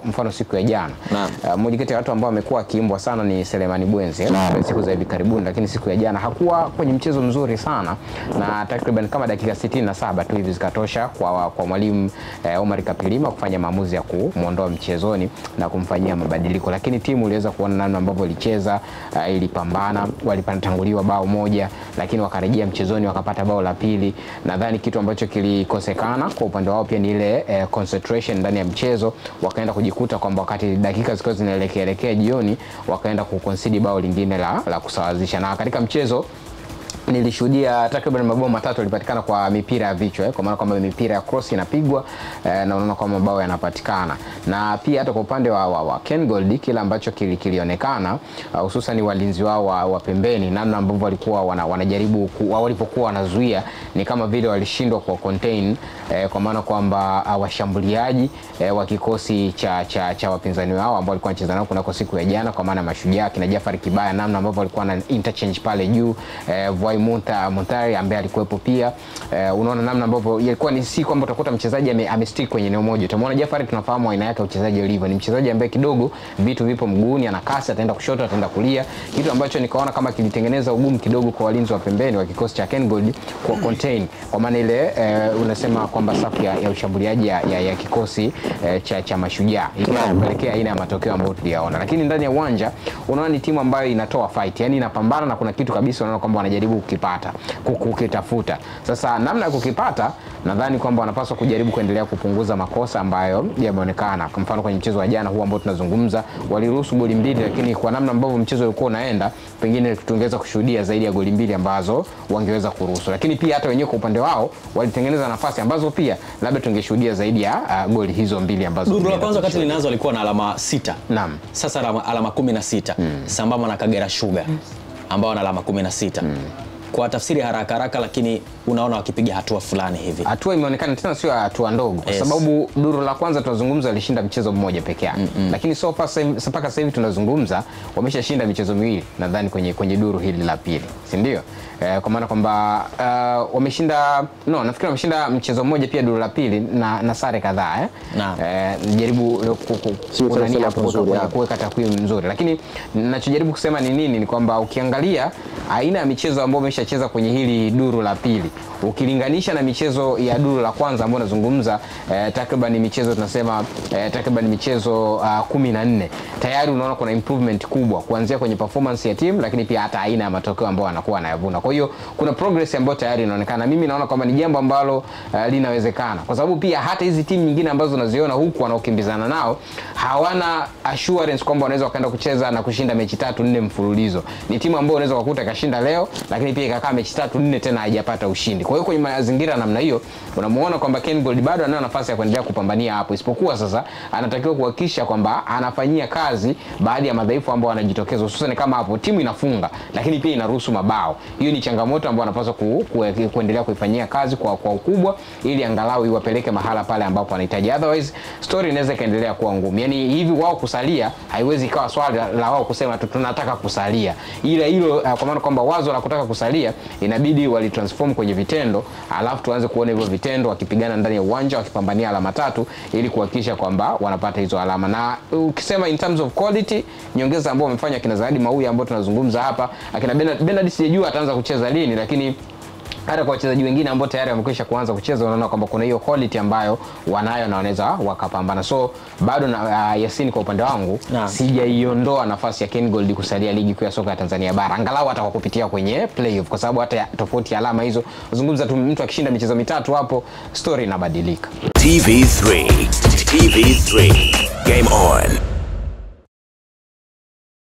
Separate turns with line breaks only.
mfano siku ya jana. Mmoja kati ya watu ambao wamekuwa akiimbwa sana ni Selemani Bwenzi siku za hivi karibuni, lakini siku ya jana hakuwa kwenye mchezo mzuri sana, na takriban kama dakika 67 tu hivi zikatosha kwa mwalimu Omar Kapilima kufanya maamuzi ya kumuondoa mchezoni na kumfanyia mabadiliko. Lakini timu iliweza kuona namna ambavyo ilicheza, ilipambana, walipantanguliwa bao moja lakini wakarejea mchezoni wakapata bao la pili. Nadhani kitu ambacho kilikosekana kwa upande wao pia ni ile concentration ndani ya mchezo, wakaenda kujikuta kwamba wakati dakika zikiwa zinaelekea jioni wakaenda kuconcede bao lingine la kusawazisha. Na katika mchezo nilishuhudia takriban mabao matatu yalipatikana kwa mipira ya vichwa, kwa maana kwamba mipira ya cross inapigwa na unaona kwamba mabao yanapatikana. Na pia hata kwa upande wa Ken Gold kile ambacho kilionekana hususan walinzi wao wa pembeni, namna ambavyo walikuwa wanajaribu walipokuwa wanazuia ni kama vile walishindwa kwa contain, kwa maana kwamba washambuliaji wa kikosi cha wapinzani wao ambao walikuwa wanacheza nao kunako siku ya jana, kwa maana Mashujaa kina Jafari Kibaya, namna ambavyo walikuwa na interchange pale juu, Montari ambaye alikuwepo pia. Unaona namna ambavyo ilikuwa ni si kwamba utakuta mchezaji amestick kwenye eneo moja. Utamwona Jafari, tunafahamu aina yake uchezaji ulivyo, ni mchezaji ambaye kidogo vitu vipo mguuni, ana kasi, ataenda kushoto, ataenda kulia, kitu ambacho nikaona kama kilitengeneza ugumu kidogo kwa walinzi wa pembeni wa kikosi cha Ken Gold kwa contain, kwa maana ile unasema kwamba safu ya ushambuliaji ya kikosi cha Mashujaa ikapelekea aina ya matokeo ambayo tuliyaona. Lakini ndani ya uwanja unaona ni timu ambayo inatoa fight, yani inapambana na kuna kitu kabisa unaona kwamba wanajaribu kukipata, kukitafuta. Sasa namna ya kukipata, nadhani kwamba wanapaswa kujaribu kuendelea kupunguza makosa ambayo yameonekana. Kwa mfano kwenye mchezo wa jana huu ambao tunazungumza, waliruhusu goli 2, lakini kwa namna ambavyo mchezo ulikuwa unaenda, pengine tungeweza kushuhudia zaidi ya goli 2 ambazo wangeweza kuruhusu. Lakini pia hata wenyewe kwa upande wao walitengeneza nafasi ambazo pia labda tungeshuhudia zaidi ya goli hizo 2 ambazo.
Duru la kwanza wakati linaanza walikuwa na alama 6.
Naam.
Sasa alama 16 sambamba na Kagera Sugar ambao wana alama 16. Kwa tafsiri haraka lakini unaona wakipiga hatua fulani hivi.
Hatua imeonekana tena sio hatua ndogo, kwa sababu duru la kwanza tunazungumza alishinda mchezo mmoja pekee yake. Lakini so far mpaka sasa hivi tunazungumza wameshashinda michezo miwili nadhani kwenye duru hili la pili, si ndio? Kwa maana kwamba wameshinda nafikiri wameshinda mchezo mmoja pia duru la pili na sare kadhaa jaribu kuweka takwimu nzuri. Lakini ninachojaribu kusema ni nini, ni kwamba ukiangalia aina ya michezo ambayo wameshacheza kwenye hili duru la pili ukilinganisha na michezo ya duru la kwanza ambayo nazungumza takriban michezo tunasema takriban michezo 14, tayari unaona kuna improvement kubwa kuanzia kwenye performance ya team, lakini pia hata aina ya matokeo ambayo anakuwa anayavuna. Kwa hiyo kuna progress ambayo tayari inaonekana. Mimi naona kwamba ni jambo ambalo linawezekana, kwa sababu pia hata hizi timu nyingine ambazo unaziona huku wanaokimbizana nao hawana assurance kwamba wanaweza wakaenda kucheza na kushinda mechi 3-4 mfululizo. Ni timu ambayo unaweza kukuta kashinda leo lakini pia ikakaa mechi 3-4 tena haijapata ushindi. Kwa hiyo kwenye mazingira namna hiyo unamuona kwamba Ken Gold bado anayo nafasi ya kuendelea kupambania hapo, isipokuwa sasa anatakiwa kuhakikisha kwamba anafanyia kazi baadhi ya madhaifu ambayo yanajitokeza, hususan kama hapo timu inafunga lakini pia inaruhusu mabao. Hiyo ni changamoto ambayo anapaswa kuendelea kuifanyia kazi kwa ukubwa, ili angalau iwapeleke mahala pale ambapo wanahitaji. Otherwise story inaweza kaendelea kuwa ngumu. Yani hivi wao kusalia haiwezi ikawa swali la wao kusema tunataka kusalia, ila hilo kwa maana kwamba wazo la kutaka kusalia inabidi walitransform kwenye vitendo, alafu tuanze kuona hivyo vitendo wakipigana ndani ya uwanja wakipambania alama 3 ili kuhakikisha kwamba wanapata hizo alama. Na ukisema in terms of quality, nyongeza ambao wamefanya kina Zawadi Mauya ambao tunazungumza hapa, akina Bernard sijajua ataanza kucheza lini, lakini hata kwa wachezaji wengine ambao tayari wamekwisha kuanza kucheza unaona kwamba kuna hiyo quality ambayo wanayo na wanaweza wakapambana. So bado na Yasin kwa upande wangu sijaiondoa nafasi ya Ken Gold kusalia ligi kuu ya soka ya Tanzania bara, angalau hata kwa kupitia kwenye playoff, kwa sababu hata tofauti ya alama hizo uzungumza tu mtu akishinda michezo 3 hapo story inabadilika.
TV3 Game On.